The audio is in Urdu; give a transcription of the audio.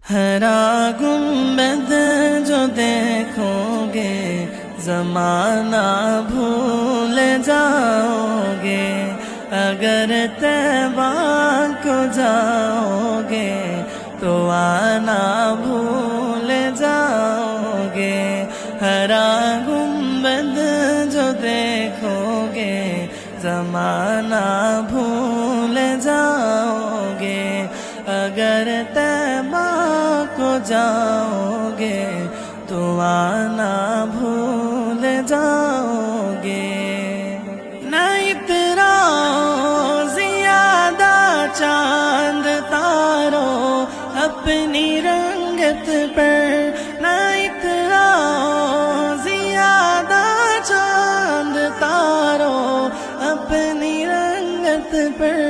ہرا گنبد جو دیکھو گے زمانہ بھول جاؤ گے، اگر طیبہ کو جاؤ گے تو آنا بھول جاؤ گے۔ ہرا گنبد جو دیکھو گے زمانہ بھول جاؤ گے، اگر طیبہ کو جاؤ گے تو آنا بھول جاؤ گے۔ نہ اتراؤ زیادہ چاند تارو اپنی رنگت پر، نہ اتراؤ زیادہ چاند تارو اپنی رنگت پر،